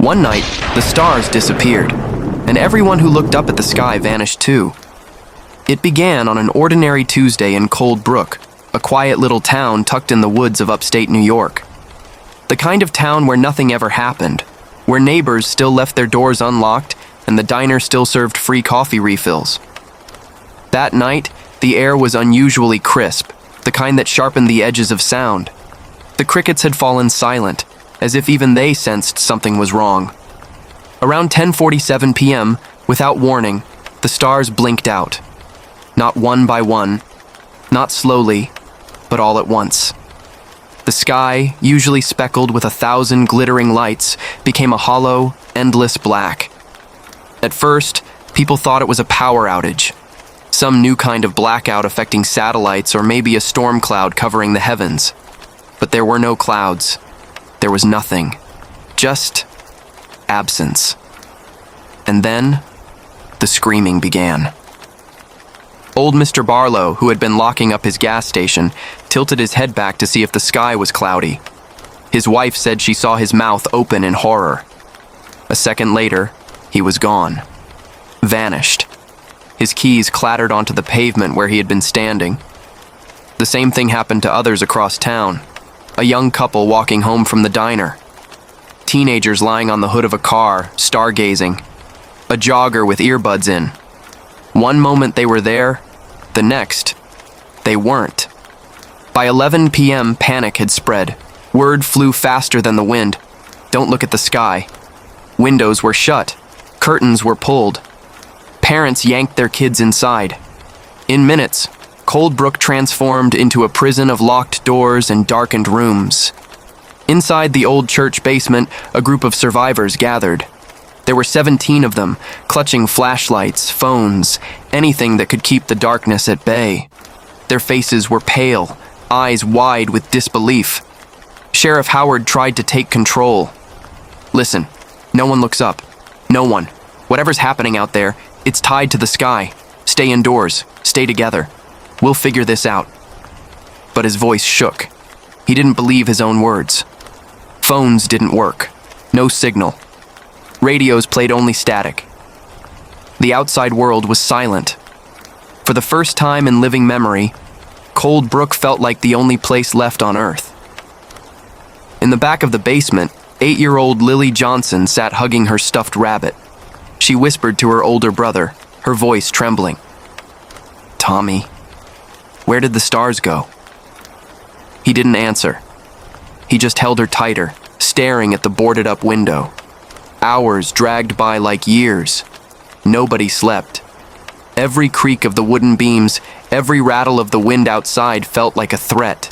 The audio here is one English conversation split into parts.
One night, the stars disappeared, and everyone who looked up at the sky vanished too. It began on an ordinary Tuesday in Cold Brook, a quiet little town tucked in the woods of upstate New York. The kind of town where nothing ever happened, where neighbors still left their doors unlocked and the diner still served free coffee refills. That night, the air was unusually crisp, the kind that sharpened the edges of sound. The crickets had fallen silent, as if even they sensed something was wrong. Around 10:47 p.m., without warning, the stars blinked out. Not one by one, not slowly, but all at once. The sky, usually speckled with 1,000 glittering lights, became a hollow, endless black. At first, people thought it was a power outage, some new kind of blackout affecting satellites or maybe a storm cloud covering the heavens. But there were no clouds. There was nothing. Just absence. And then, the screaming began. Old Mr. Barlow, who had been locking up his gas station, tilted his head back to see if the sky was cloudy. His wife said she saw his mouth open in horror. A second later, he was gone. Vanished. His keys clattered onto the pavement where he had been standing. The same thing happened to others across town. A young couple walking home from the diner. Teenagers lying on the hood of a car, stargazing. A jogger with earbuds in. One moment they were there, the next, they weren't. By 11 p.m., panic had spread. Word flew faster than the wind. Don't look at the sky. Windows were shut. Curtains were pulled. Parents yanked their kids inside. In minutes, Cold Brook transformed into a prison of locked doors and darkened rooms. Inside the old church basement, a group of survivors gathered. There were 17 of them, clutching flashlights, phones, anything that could keep the darkness at bay. Their faces were pale, eyes wide with disbelief. Sheriff Howard tried to take control. Listen, no one looks up. No one. Whatever's happening out there, it's tied to the sky. Stay indoors. Stay together. We'll figure this out. But his voice shook. He didn't believe his own words. Phones didn't work. No signal. Radios played only static. The outside world was silent. For the first time in living memory, Cold Brook felt like the only place left on Earth. In the back of the basement, 8-year-old Lily Johnson sat hugging her stuffed rabbit. She whispered to her older brother, her voice trembling. "Tommy, where did the stars go?" He didn't answer. He just held her tighter, staring at the boarded-up window. Hours dragged by like years. Nobody slept. Every creak of the wooden beams, every rattle of the wind outside felt like a threat.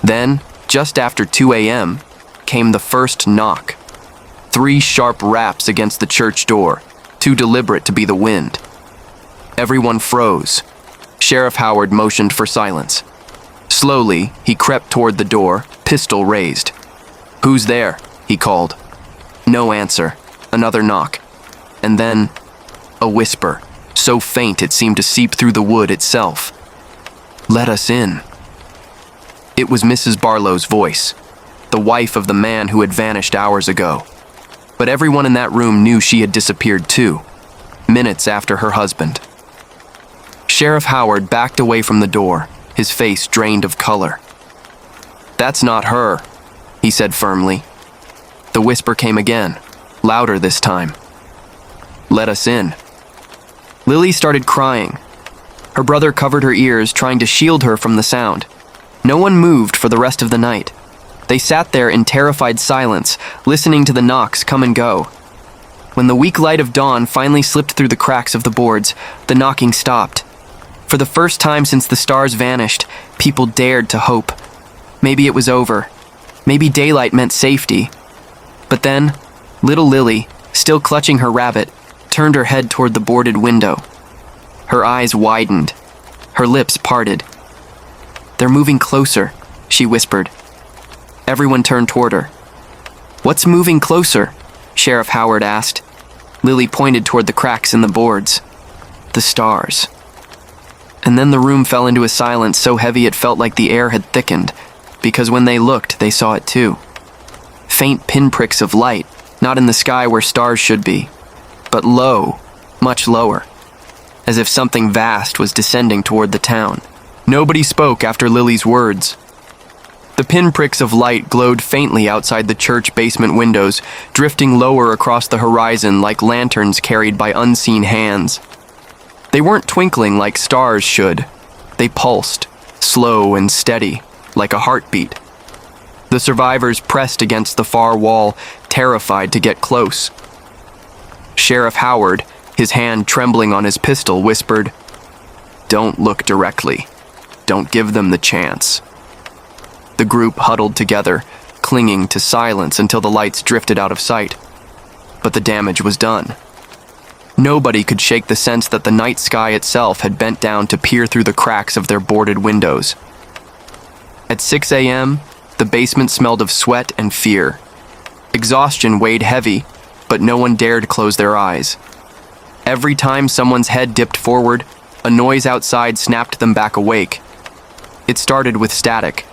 Then, just after 2 a.m., came the first knock. 3 sharp raps against the church door, too deliberate to be the wind. Everyone froze. Sheriff Howard motioned for silence. Slowly, he crept toward the door, pistol raised. "Who's there?" he called. No answer. Another knock. And then, a whisper, so faint it seemed to seep through the wood itself. "Let us in." It was Mrs. Barlow's voice, the wife of the man who had vanished hours ago. But everyone in that room knew she had disappeared too, minutes after her husband. Sheriff Howard backed away from the door, his face drained of color. "That's not her," he said firmly. The whisper came again, louder this time. "Let us in." Lily started crying. Her brother covered her ears, trying to shield her from the sound. No one moved for the rest of the night. They sat there in terrified silence, listening to the knocks come and go. When the weak light of dawn finally slipped through the cracks of the boards, the knocking stopped. For the first time since the stars vanished, people dared to hope. Maybe it was over. Maybe daylight meant safety. But then, little Lily, still clutching her rabbit, turned her head toward the boarded window. Her eyes widened. Her lips parted. "They're moving closer," she whispered. Everyone turned toward her. "What's moving closer?" Sheriff Howard asked. Lily pointed toward the cracks in the boards. "The stars." And then the room fell into a silence so heavy it felt like the air had thickened, because when they looked, they saw it too. Faint pinpricks of light, not in the sky where stars should be, but low, much lower, as if something vast was descending toward the town. Nobody spoke after Lily's words. The pinpricks of light glowed faintly outside the church basement windows, drifting lower across the horizon like lanterns carried by unseen hands. They weren't twinkling like stars should. They pulsed, slow and steady, like a heartbeat. The survivors pressed against the far wall, terrified to get close. Sheriff Howard, his hand trembling on his pistol, whispered, "Don't look directly. Don't give them the chance." The group huddled together, clinging to silence until the lights drifted out of sight. But the damage was done. Nobody could shake the sense that the night sky itself had bent down to peer through the cracks of their boarded windows. At 6 a.m., the basement smelled of sweat and fear. Exhaustion weighed heavy, but no one dared close their eyes. Every time someone's head dipped forward, a noise outside snapped them back awake. It started with static.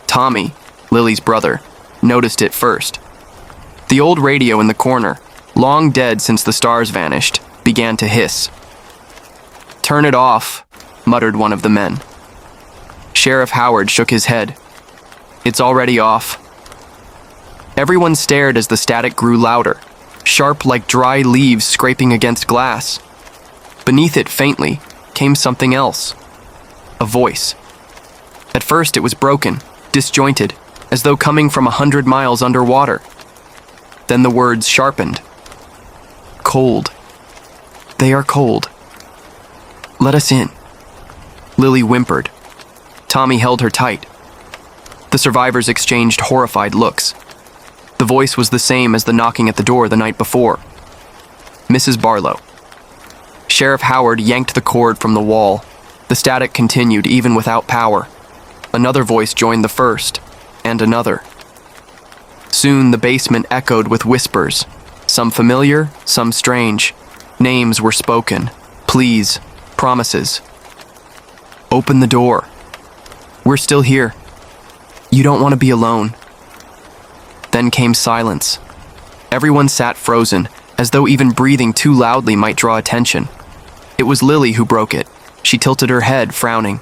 Tommy, Lily's brother, noticed it first. The old radio in the corner, long dead since the stars vanished, began to hiss. "Turn it off," muttered one of the men. Sheriff Howard shook his head. "It's already off." Everyone stared as the static grew louder, sharp like dry leaves scraping against glass. Beneath it, faintly, came something else. A voice. At first it was broken, disjointed, as though coming from 100 miles underwater. Then the words sharpened. "Cold. They are cold. Let us in." Lily whimpered. Tommy held her tight. The survivors exchanged horrified looks. The voice was the same as the knocking at the door the night before. Mrs. Barlow. Sheriff Howard yanked the cord from the wall. The static continued even without power. Another voice joined the first, and another. Soon the basement echoed with whispers, some familiar, some strange. Names were spoken, pleas, promises. "Open the door. We're still here. You don't want to be alone." Then came silence. Everyone sat frozen, as though even breathing too loudly might draw attention. It was Lily who broke it. She tilted her head, frowning.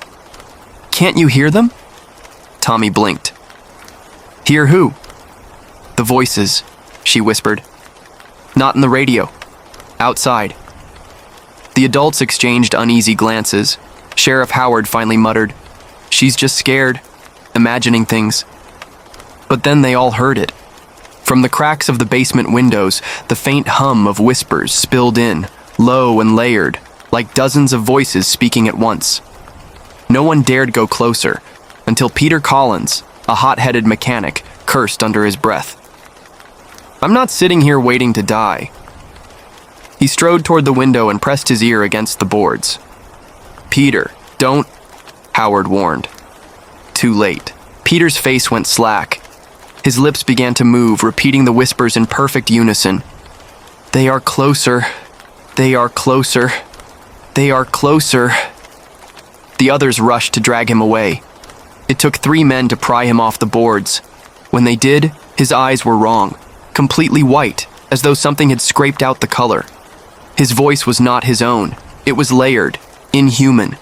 "Can't you hear them?" Tommy blinked. "Hear who?" "The voices," she whispered. "Not in the radio. Outside." The adults exchanged uneasy glances. Sheriff Howard finally muttered, "She's just scared, imagining things." But then they all heard it. From the cracks of the basement windows, the faint hum of whispers spilled in, low and layered, like dozens of voices speaking at once. No one dared go closer, until Peter Collins, a hot-headed mechanic, cursed under his breath. "I'm not sitting here waiting to die." He strode toward the window and pressed his ear against the boards. "Peter, don't," Howard warned. Too late. Peter's face went slack. His lips began to move, repeating the whispers in perfect unison. "They are closer. They are closer. They are closer." The others rushed to drag him away. It took 3 men to pry him off the boards. When they did, his eyes were wrong, completely white, as though something had scraped out the color. His voice was not his own. It was layered, inhuman.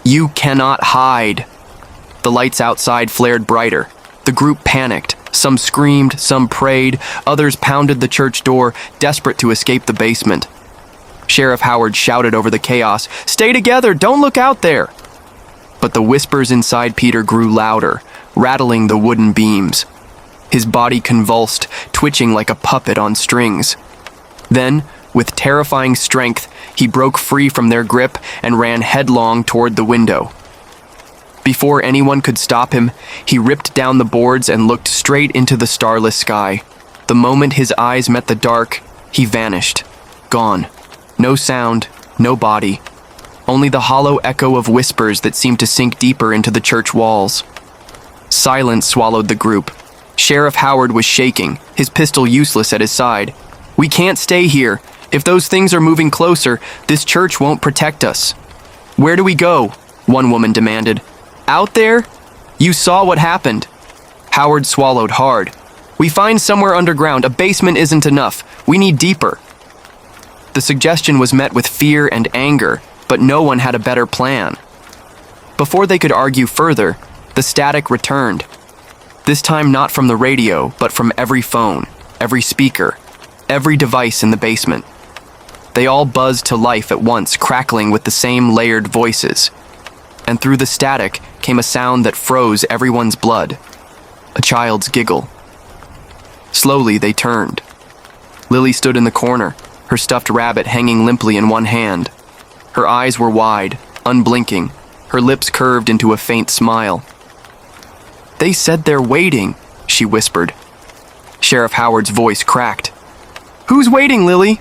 "You cannot hide." The lights outside flared brighter. The group panicked. Some screamed, some prayed, others pounded the church door, desperate to escape the basement. Sheriff Howard shouted over the chaos, "Stay together, don't look out there!" But the whispers inside Peter grew louder, rattling the wooden beams. His body convulsed, twitching like a puppet on strings. Then, with terrifying strength, he broke free from their grip and ran headlong toward the window. Before anyone could stop him, he ripped down the boards and looked straight into the starless sky. The moment his eyes met the dark, he vanished. Gone. No sound, no body. Only the hollow echo of whispers that seemed to sink deeper into the church walls. Silence swallowed the group. Sheriff Howard was shaking, his pistol useless at his side. "We can't stay here. If those things are moving closer, this church won't protect us." "Where do we go?" one woman demanded. "Out there? You saw what happened." Howard swallowed hard. We find somewhere underground. A basement isn't enough. We need deeper. The suggestion was met with fear and anger, but no one had a better plan. Before they could argue further, the static returned. This time not from the radio, but from every phone, every speaker, every device in the basement. They all buzzed to life at once, crackling with the same layered voices. And through the static came a sound that froze everyone's blood. A child's giggle. Slowly they turned. Lily stood in the corner, her stuffed rabbit hanging limply in one hand. Her eyes were wide, unblinking, her lips curved into a faint smile. "They said they're waiting," she whispered. Sheriff Howard's voice cracked. "Who's waiting, Lily?"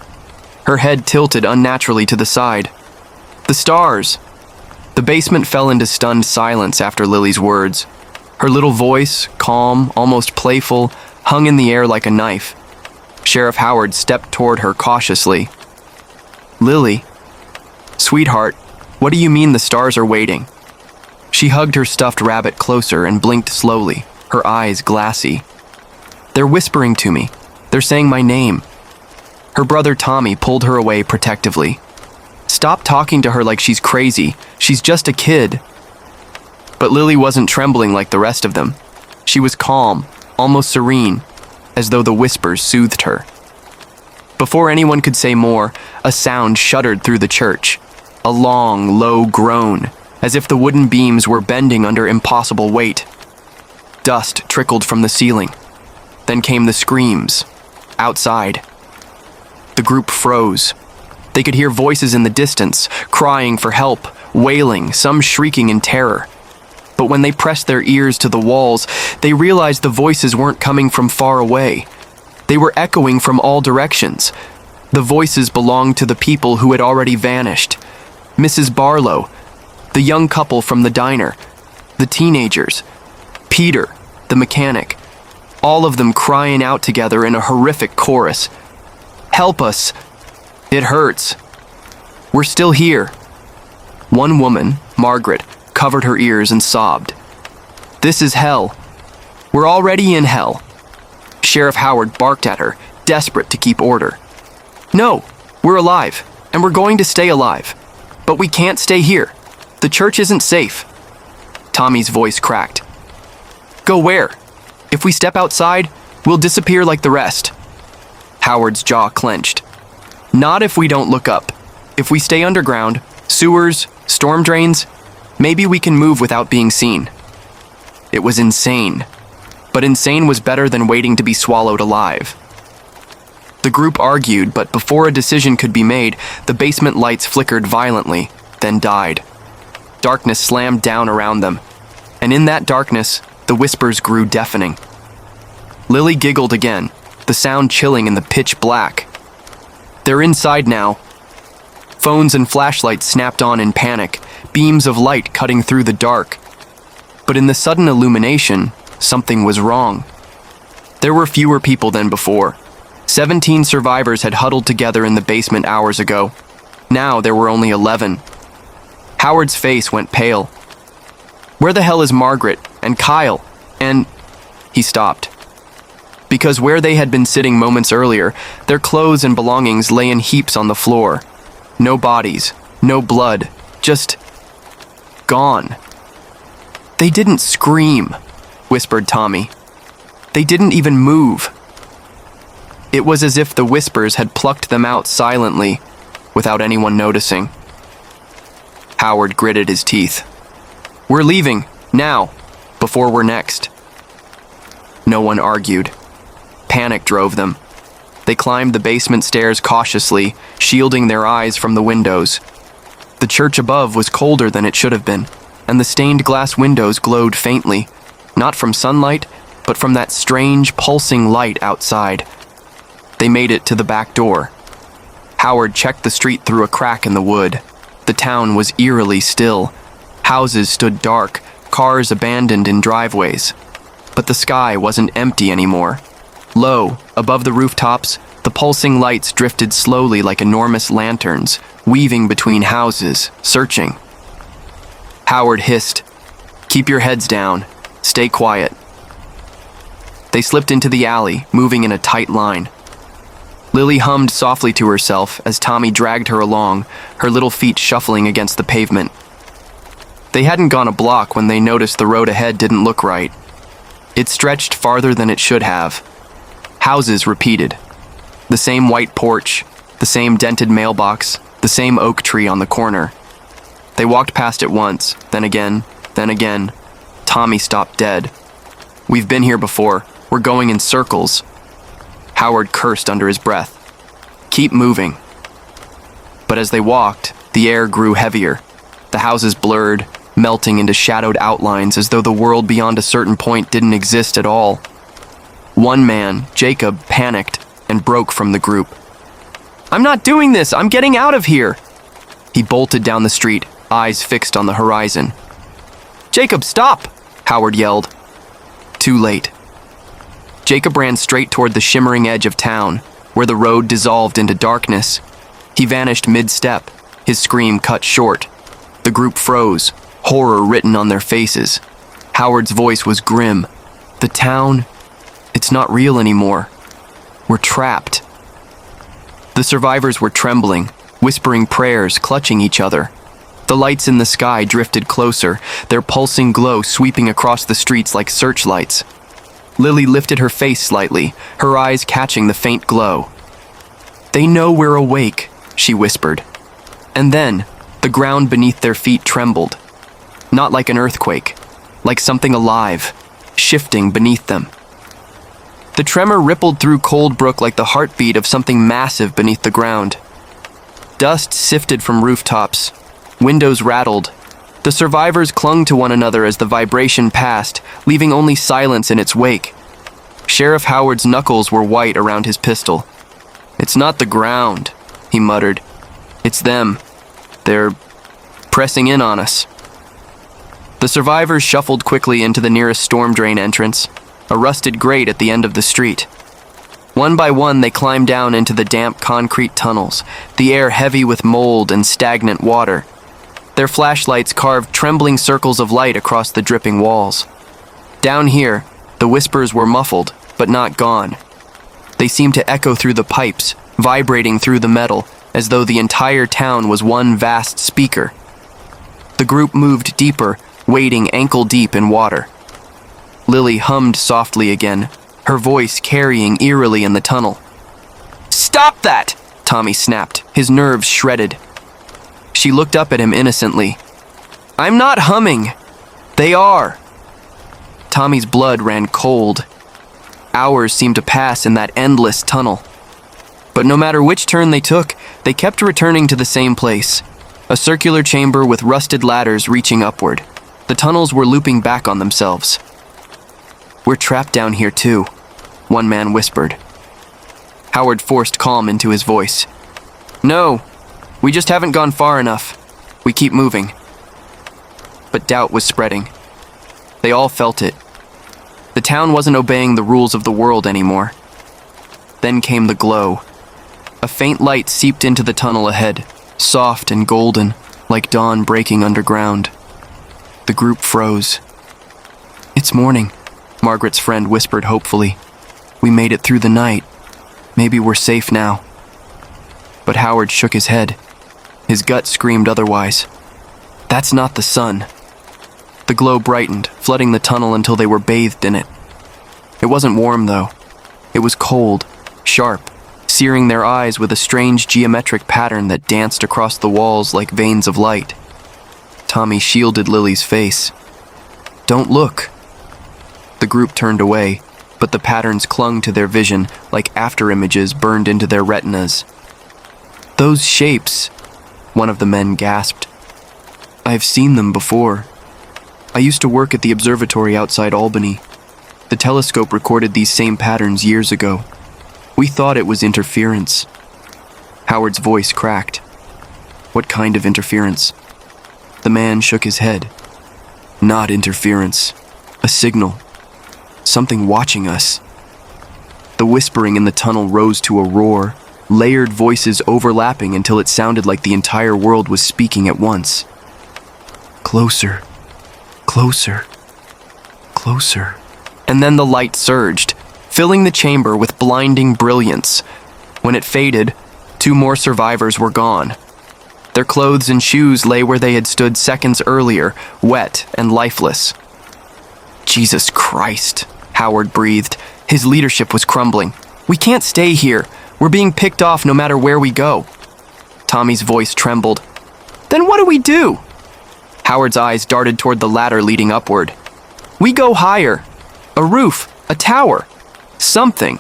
Her head tilted unnaturally to the side. "The stars." The basement fell into stunned silence after Lily's words. Her little voice, calm, almost playful, hung in the air like a knife. Sheriff Howard stepped toward her cautiously. "Lily, sweetheart, what do you mean the stars are waiting?" She hugged her stuffed rabbit closer and blinked slowly, her eyes glassy. "They're whispering to me. They're saying my name." Her brother Tommy pulled her away protectively. "Stop talking to her like she's crazy. She's just a kid." But Lily wasn't trembling like the rest of them. She was calm, almost serene, as though the whispers soothed her. Before anyone could say more, a sound shuddered through the church. A long, low groan, as if the wooden beams were bending under impossible weight. Dust trickled from the ceiling. Then came the screams. Outside. The group froze. They could hear voices in the distance, crying for help, wailing, some shrieking in terror. But when they pressed their ears to the walls, they realized the voices weren't coming from far away. They were echoing from all directions. The voices belonged to the people who had already vanished. Mrs. Barlow, the young couple from the diner, the teenagers, Peter, the mechanic, all of them crying out together in a horrific chorus. "Help us! It hurts! We're still here!" One woman, Margaret, covered her ears and sobbed. "This is hell. We're already in hell." Sheriff Howard barked at her, desperate to keep order. "No, we're alive, and we're going to stay alive. But we can't stay here. The church isn't safe." Tommy's voice cracked. "Go where? If we step outside, we'll disappear like the rest." Howard's jaw clenched. "Not if we don't look up. If we stay underground, sewers, storm drains, maybe we can move without being seen." It was insane. But insane was better than waiting to be swallowed alive. The group argued, but before a decision could be made, the basement lights flickered violently, then died. Darkness slammed down around them, and in that darkness, the whispers grew deafening. Lily giggled again, the sound chilling in the pitch black. "They're inside now." Phones and flashlights snapped on in panic, beams of light cutting through the dark. But in the sudden illumination, something was wrong. There were fewer people than before. 17 survivors had huddled together in the basement hours ago. Now there were only 11. Howard's face went pale. "Where the hell is Margaret and Kyle and—" He stopped. Because where they had been sitting moments earlier, their clothes and belongings lay in heaps on the floor. No bodies, no blood, just gone. "They didn't scream," whispered Tommy. "They didn't even move." It was as if the whispers had plucked them out silently, without anyone noticing. Howard gritted his teeth. "We're leaving, now, before we're next." No one argued. Panic drove them. They climbed the basement stairs cautiously, shielding their eyes from the windows. The church above was colder than it should have been, and the stained glass windows glowed faintly, not from sunlight, but from that strange, pulsing light outside. They made it to the back door. Howard checked the street through a crack in the wood. The town was eerily still. Houses stood dark, cars abandoned in driveways. But the sky wasn't empty anymore. Low, above the rooftops, the pulsing lights drifted slowly like enormous lanterns, weaving between houses, searching. Howard hissed, "Keep your heads down. Stay quiet." They slipped into the alley, moving in a tight line. Lily hummed softly to herself as Tommy dragged her along, her little feet shuffling against the pavement. They hadn't gone a block when they noticed the road ahead didn't look right. It stretched farther than it should have. Houses repeated. The same white porch, the same dented mailbox, the same oak tree on the corner. They walked past it once, then again, then again. Tommy stopped dead. "We've been here before. We're going in circles." Howard cursed under his breath. "Keep moving." But as they walked, the air grew heavier. The houses blurred, melting into shadowed outlines as though the world beyond a certain point didn't exist at all. One man, Jacob, panicked and broke from the group. "I'm not doing this! I'm getting out of here!" He bolted down the street, eyes fixed on the horizon. "Jacob, stop!" Howard yelled. Too late. Jacob ran straight toward the shimmering edge of town, where the road dissolved into darkness. He vanished mid-step, his scream cut short. The group froze, horror written on their faces. Howard's voice was grim. "The town, it's not real anymore. We're trapped." The survivors were trembling, whispering prayers, clutching each other. The lights in the sky drifted closer, their pulsing glow sweeping across the streets like searchlights. Lily lifted her face slightly, her eyes catching the faint glow. "They know we're awake," she whispered. And then, the ground beneath their feet trembled. Not like an earthquake, like something alive, shifting beneath them. The tremor rippled through Cold Brook like the heartbeat of something massive beneath the ground. Dust sifted from rooftops. Windows rattled. The survivors clung to one another as the vibration passed, leaving only silence in its wake. Sheriff Howard's knuckles were white around his pistol. "It's not the ground," he muttered. "It's them. They're pressing in on us." The survivors shuffled quickly into the nearest storm drain entrance, a rusted grate at the end of the street. One by one, they climbed down into the damp concrete tunnels, the air heavy with mold and stagnant water. Their flashlights carved trembling circles of light across the dripping walls. Down here, the whispers were muffled, but not gone. They seemed to echo through the pipes, vibrating through the metal, as though the entire town was one vast speaker. The group moved deeper, wading ankle-deep in water. Lily hummed softly again, her voice carrying eerily in the tunnel. "Stop that!" Tommy snapped, his nerves shredded. She looked up at him innocently. "I'm not humming. They are." Tommy's blood ran cold. Hours seemed to pass in that endless tunnel. But no matter which turn they took, they kept returning to the same place, a circular chamber with rusted ladders reaching upward. The tunnels were looping back on themselves. "We're trapped down here too," one man whispered. Howard forced calm into his voice. "No, we just haven't gone far enough. We keep moving." But doubt was spreading. They all felt it. The town wasn't obeying the rules of the world anymore. Then came the glow. A faint light seeped into the tunnel ahead, soft and golden, like dawn breaking underground. The group froze. "It's morning," Margaret's friend whispered hopefully. "We made it through the night. Maybe we're safe now." But Howard shook his head. His gut screamed otherwise. "That's not the sun." The glow brightened, flooding the tunnel until they were bathed in it. It wasn't warm, though. It was cold, sharp, searing their eyes with a strange geometric pattern that danced across the walls like veins of light. Tommy shielded Lily's face. "Don't look." The group turned away, but the patterns clung to their vision like afterimages burned into their retinas. "Those shapes," one of the men gasped. "I've seen them before. I used to work at the observatory outside Albany. The telescope recorded these same patterns years ago. We thought it was interference." Howard's voice cracked. "What kind of interference?" The man shook his head. "Not interference. A signal. Something watching us." The whispering in the tunnel rose to a roar, layered voices overlapping until it sounded like the entire world was speaking at once. "Closer. Closer. Closer." And then the light surged, filling the chamber with blinding brilliance. When it faded, 2 more survivors were gone. Their clothes and shoes lay where they had stood seconds earlier, wet and lifeless. Jesus Christ, Howard breathed. His leadership was crumbling. We can't stay here. We're being picked off no matter where we go. Tommy's voice trembled. Then what do we do? Howard's eyes darted toward the ladder leading upward. We go higher. A roof, a tower, something.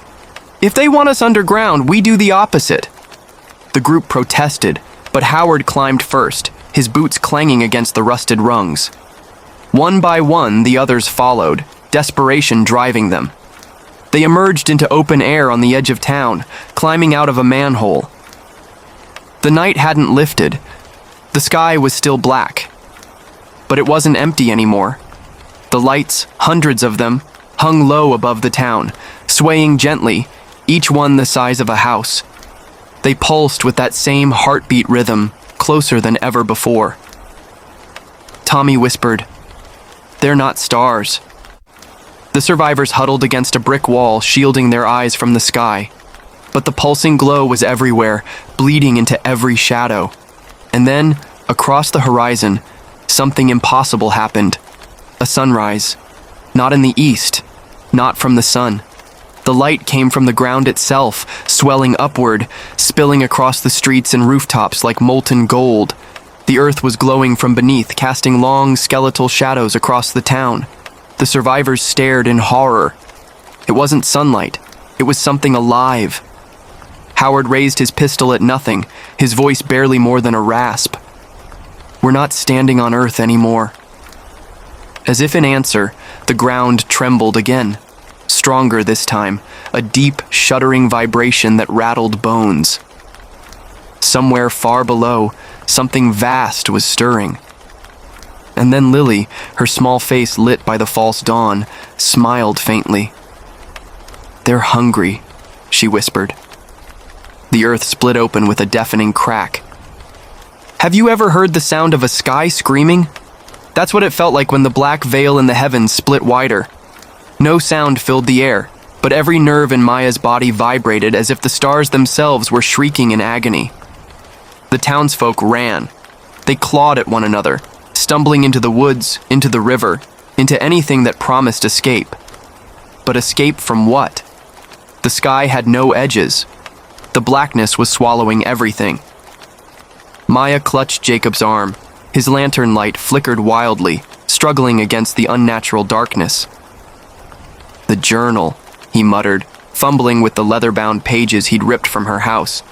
If they want us underground, we do the opposite. The group protested, but Howard climbed first, his boots clanging against the rusted rungs. One by one, the others followed, desperation driving them. They emerged into open air on the edge of town, climbing out of a manhole. The night hadn't lifted. The sky was still black. But it wasn't empty anymore. The lights, hundreds of them, hung low above the town, swaying gently, each one the size of a house. They pulsed with that same heartbeat rhythm, closer than ever before. Tommy whispered, "They're not stars." The survivors huddled against a brick wall, shielding their eyes from the sky. But the pulsing glow was everywhere, bleeding into every shadow. And then, across the horizon, something impossible happened. A sunrise. Not in the east, not from the sun. The light came from the ground itself, swelling upward, spilling across the streets and rooftops like molten gold. The earth was glowing from beneath, casting long, skeletal shadows across the town. The survivors stared in horror. It wasn't sunlight. It was something alive. Howard raised his pistol at nothing, his voice barely more than a rasp. We're not standing on Earth anymore. As if in answer, the ground trembled again. Stronger this time, a deep, shuddering vibration that rattled bones. Somewhere far below, something vast was stirring. And then Lily, her small face lit by the false dawn, smiled faintly. They're hungry, she whispered. The earth split open with a deafening crack. Have you ever heard the sound of a sky screaming? That's what it felt like when the black veil in the heavens split wider. No sound filled the air, but every nerve in Maya's body vibrated as if the stars themselves were shrieking in agony. The townsfolk ran. They clawed at one another, stumbling into the woods, into the river, into anything that promised escape. But escape from what? The sky had no edges. The blackness was swallowing everything. Maya clutched Jacob's arm. His lantern light flickered wildly, struggling against the unnatural darkness. The journal, he muttered, fumbling with the leather-bound pages he'd ripped from her house.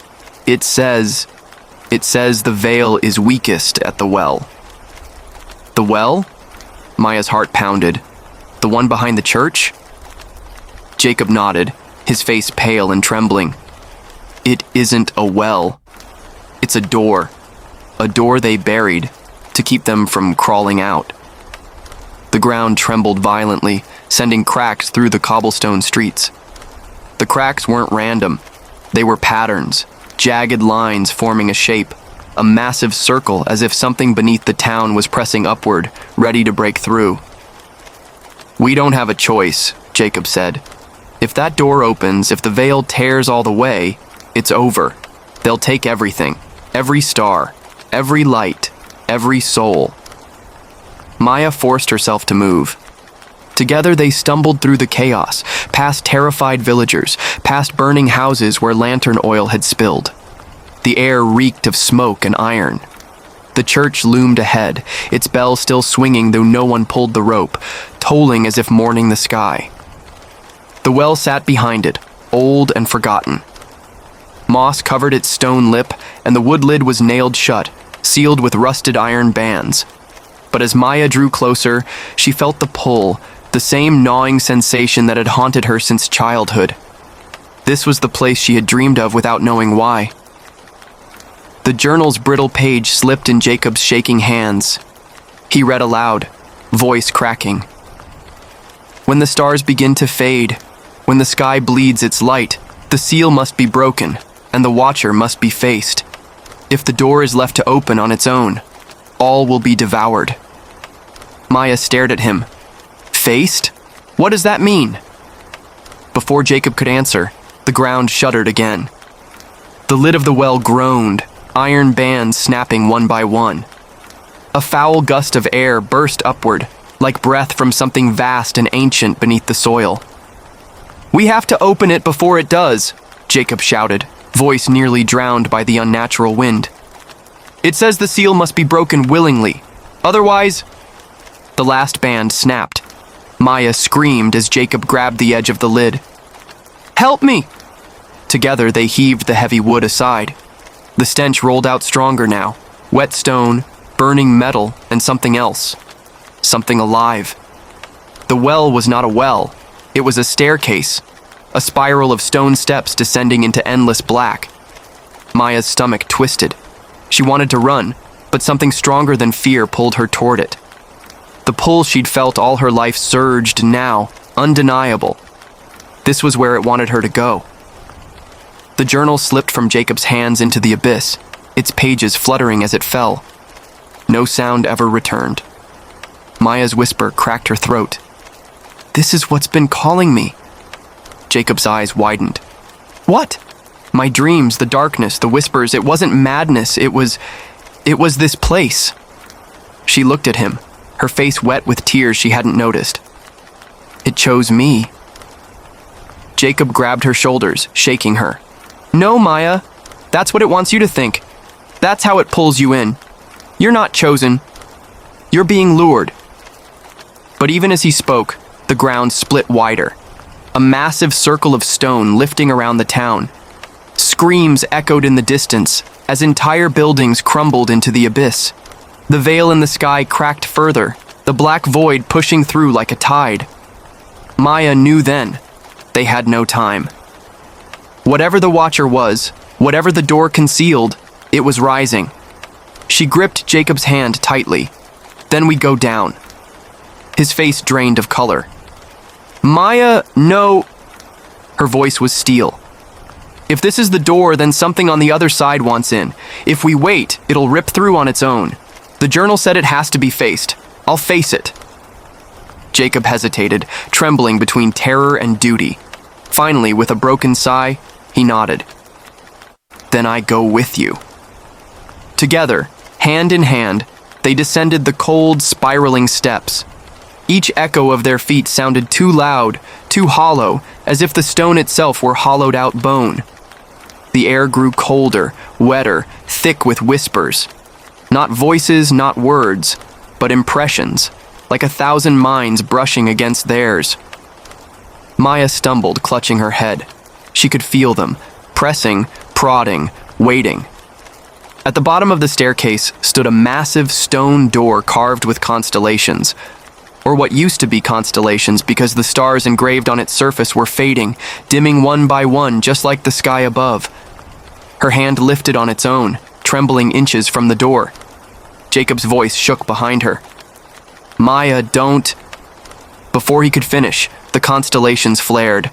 It says the veil is weakest at the well. The well? Maya's heart pounded. The one behind the church? Jacob nodded, his face pale and trembling. It isn't a well. It's a door. A door they buried to keep them from crawling out. The ground trembled violently, sending cracks through the cobblestone streets. The cracks weren't random. They were patterns, jagged lines forming a shape, a massive circle as if something beneath the town was pressing upward, ready to break through. We don't have a choice, Jacob said. If that door opens, if the veil tears all the way, it's over. They'll take everything, every star, every light, every soul. Maya forced herself to move. Together they stumbled through the chaos, past terrified villagers, past burning houses where lantern oil had spilled. The air reeked of smoke and iron. The church loomed ahead, its bell still swinging though no one pulled the rope, tolling as if mourning the sky. The well sat behind it, old and forgotten. Moss covered its stone lip, and the wood lid was nailed shut, sealed with rusted iron bands. But as Maya drew closer, she felt the pull, the same gnawing sensation that had haunted her since childhood. This was the place she had dreamed of without knowing why. The journal's brittle page slipped in Jacob's shaking hands. He read aloud, voice cracking. When the stars begin to fade, when the sky bleeds its light, the seal must be broken, and the watcher must be faced. If the door is left to open on its own, all will be devoured. Maya stared at him. Faced? What does that mean? before Jacob could answer, the ground shuddered again. The lid of the well groaned, iron bands snapping one by one. A foul gust of air burst upward, like breath from something vast and ancient beneath the soil. "We have to open it before it does," Jacob shouted, voice nearly drowned by the unnatural wind. "It says the seal must be broken willingly. Otherwise—" The last band snapped. Maya screamed as Jacob grabbed the edge of the lid. "Help me!" Together they heaved the heavy wood aside. The stench rolled out stronger now. Wet stone, burning metal, and something else. Something alive. The well was not a well. It was a staircase. A spiral of stone steps descending into endless black. Maya's stomach twisted. She wanted to run, but something stronger than fear pulled her toward it. The pull she'd felt all her life surged now, undeniable. This was where it wanted her to go. The journal slipped from Jacob's hands into the abyss, its pages fluttering as it fell. No sound ever returned. Maya's whisper cracked her throat. "This is what's been calling me." Jacob's eyes widened. "What?" "My dreams, the darkness, the whispers, it wasn't madness, it was this place." She looked at him, her face wet with tears she hadn't noticed. "It chose me." Jacob grabbed her shoulders, shaking her. "No, Maya. That's what it wants you to think. That's how it pulls you in. You're not chosen. You're being lured." But even as he spoke, the ground split wider. A massive circle of stone lifting around the town. Screams echoed in the distance as entire buildings crumbled into the abyss. The veil in the sky cracked further, the black void pushing through like a tide. Maya knew then. They had no time. Whatever the watcher was, whatever the door concealed, it was rising. She gripped Jacob's hand tightly. "Then we'd go down." His face drained of color. "Maya, no." Her voice was steel. "If this is the door, then something on the other side wants in. If we wait, it'll rip through on its own. The journal said it has to be faced. I'll face it." Jacob hesitated, trembling between terror and duty. Finally, with a broken sigh, he nodded. "Then I go with you." Together, hand in hand, they descended the cold, spiraling steps. Each echo of their feet sounded too loud, too hollow, as if the stone itself were hollowed-out bone. The air grew colder, wetter, thick with whispers. Not voices, not words, but impressions, like 1,000 minds brushing against theirs. Maya stumbled, clutching her head. She could feel them, pressing, prodding, waiting. At the bottom of the staircase stood a massive stone door carved with constellations, or what used to be constellations because the stars engraved on its surface were fading, dimming one by one just like the sky above. Her hand lifted on its own, trembling inches from the door. Jacob's voice shook behind her. "Maya, don't—" Before he could finish, the constellations flared.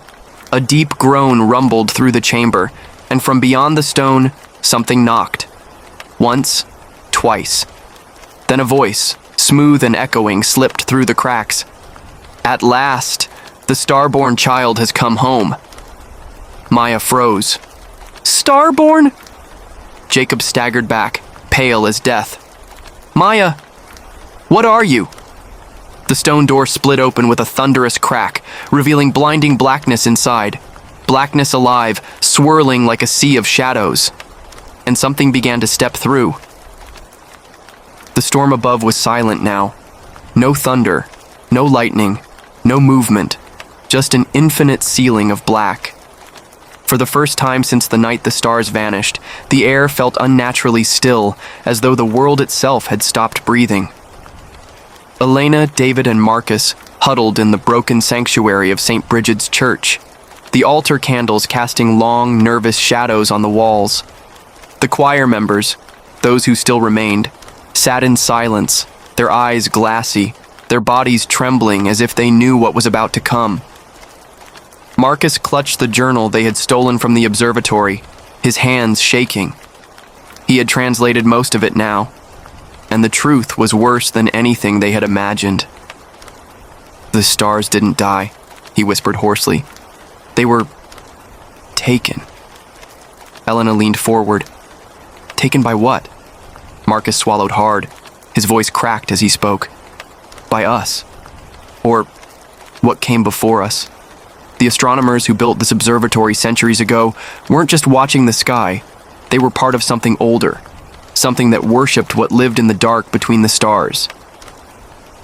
A deep groan rumbled through the chamber, and from beyond the stone, something knocked. Once, twice. Then a voice, smooth and echoing, slipped through the cracks. "At last, the starborn child has come home." Maya froze. "Starborn?" Jacob staggered back, pale as death. "Maya, what are you?" The stone door split open with a thunderous crack, revealing blinding blackness inside. Blackness alive, swirling like a sea of shadows. And something began to step through. The storm above was silent now. No thunder, no lightning, no movement, just an infinite ceiling of black. For the first time since the night the stars vanished, the air felt unnaturally still, as though the world itself had stopped breathing. Elena, David, and Marcus huddled in the broken sanctuary of St. Bridget's Church, the altar candles casting long, nervous shadows on the walls. The choir members, those who still remained, sat in silence, their eyes glassy, their bodies trembling as if they knew what was about to come. Marcus clutched the journal they had stolen from the observatory, his hands shaking. He had translated most of it now, and the truth was worse than anything they had imagined. "The stars didn't die," he whispered hoarsely. They were taken. Elena leaned forward. Taken by what? Marcus swallowed hard. His voice cracked as he spoke. By us. Or what came before us. The astronomers who built this observatory centuries ago weren't just watching the sky. They were part of something older. Something that worshipped what lived in the dark between the stars.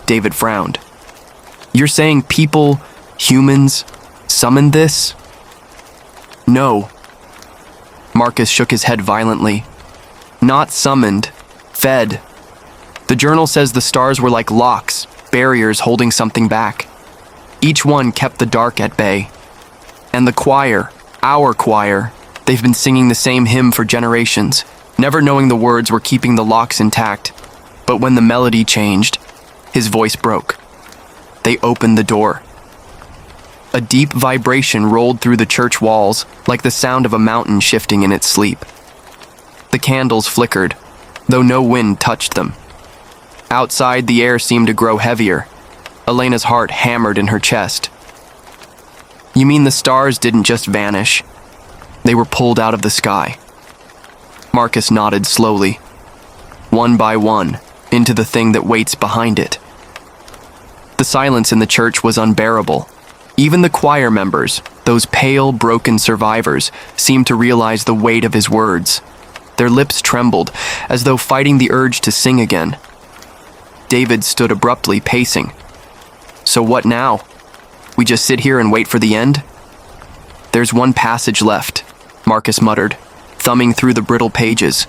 David frowned. You're saying people, humans, summoned this? No. Marcus shook his head violently. Not summoned. Fed. The journal says the stars were like locks, barriers holding something back. Each one kept the dark at bay. And the choir, our choir, they've been singing the same hymn for generations, never knowing the words were keeping the locks intact. But when the melody changed, his voice broke. They opened the door. A deep vibration rolled through the church walls, like the sound of a mountain shifting in its sleep. The candles flickered, though no wind touched them. Outside, the air seemed to grow heavier. Elena's heart hammered in her chest. You mean the stars didn't just vanish? They were pulled out of the sky. Marcus nodded slowly, one by one, into the thing that waits behind it. The silence in the church was unbearable. Even the choir members, those pale, broken survivors, seemed to realize the weight of his words. Their lips trembled, as though fighting the urge to sing again. David stood abruptly, pacing. So what now? We just sit here and wait for the end? There's one passage left, Marcus muttered, thumbing through the brittle pages.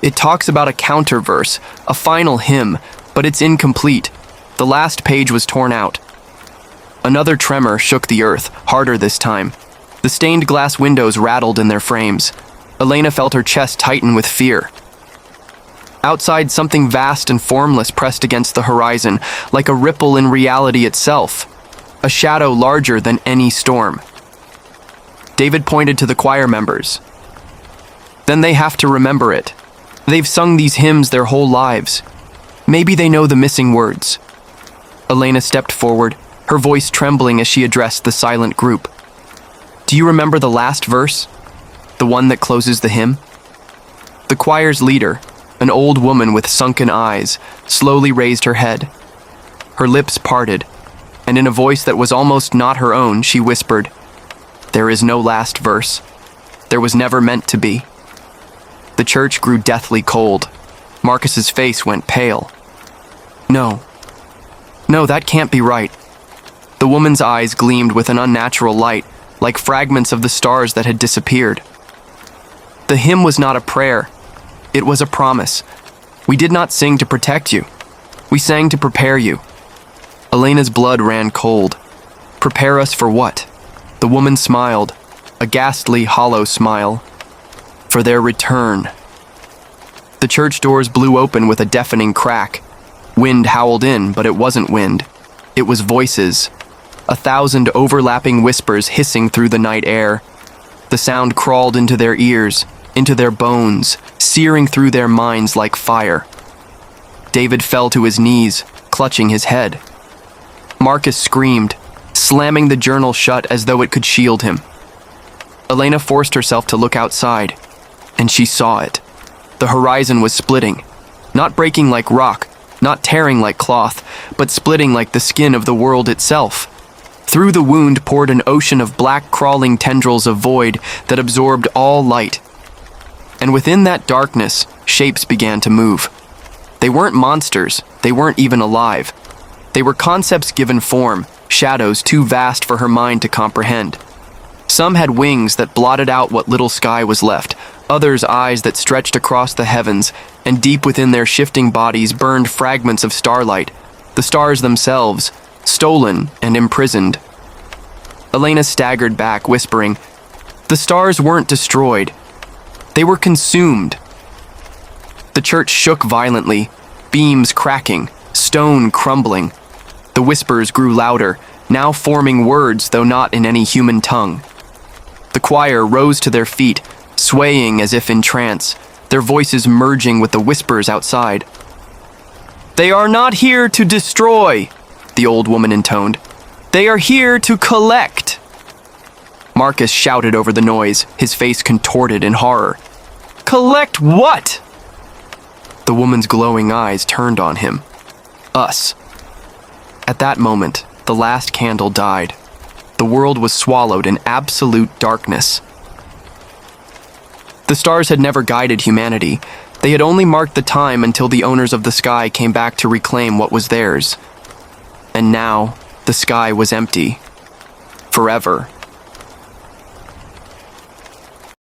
It talks about a counterverse, a final hymn, but it's incomplete. The last page was torn out. Another tremor shook the earth, harder this time. The stained glass windows rattled in their frames. Elena felt her chest tighten with fear. Outside, something vast and formless pressed against the horizon, like a ripple in reality itself. A shadow larger than any storm. David pointed to the choir members. Then they have to remember it. They've sung these hymns their whole lives. Maybe they know the missing words. Elena stepped forward, her voice trembling as she addressed the silent group. Do you remember the last verse? The one that closes the hymn? The choir's leader, an old woman with sunken eyes, slowly raised her head. Her lips parted, and in a voice that was almost not her own, she whispered, There is no last verse. There was never meant to be. The church grew deathly cold. Marcus's face went pale. No, that can't be right. The woman's eyes gleamed with an unnatural light, like fragments of the stars that had disappeared. The hymn was not a prayer. It was a promise. We did not sing to protect you. We sang to prepare you. Elena's blood ran cold. Prepare us for what? The woman smiled, a ghastly, hollow smile. For their return. The church doors blew open with a deafening crack. Wind howled in, but it wasn't wind. It was voices. 1,000 overlapping whispers hissing through the night air. The sound crawled into their ears, into their bones, searing through their minds like fire. David fell to his knees, clutching his head. Marcus screamed, slamming the journal shut as though it could shield him. Elena forced herself to look outside, and she saw it. The horizon was splitting, not breaking like rock, not tearing like cloth, but splitting like the skin of the world itself. Through the wound poured an ocean of black crawling tendrils of void that absorbed all light. And within that darkness, shapes began to move. They weren't monsters, they weren't even alive. They were concepts given form, shadows too vast for her mind to comprehend. Some had wings that blotted out what little sky was left, others eyes that stretched across the heavens, and deep within their shifting bodies burned fragments of starlight, the stars themselves, stolen and imprisoned. Elena staggered back, whispering, The stars weren't destroyed. They were consumed. The church shook violently, beams cracking, stone crumbling. The whispers grew louder, now forming words, though not in any human tongue. The choir rose to their feet, swaying as if in trance, their voices merging with the whispers outside. They are not here to destroy, the old woman intoned. They are here to collect. Marcus shouted over the noise, his face contorted in horror. Collect what? The woman's glowing eyes turned on him. Us. At that moment, the last candle died. The world was swallowed in absolute darkness. The stars had never guided humanity. They had only marked the time until the owners of the sky came back to reclaim what was theirs. And now, the sky was empty. Forever.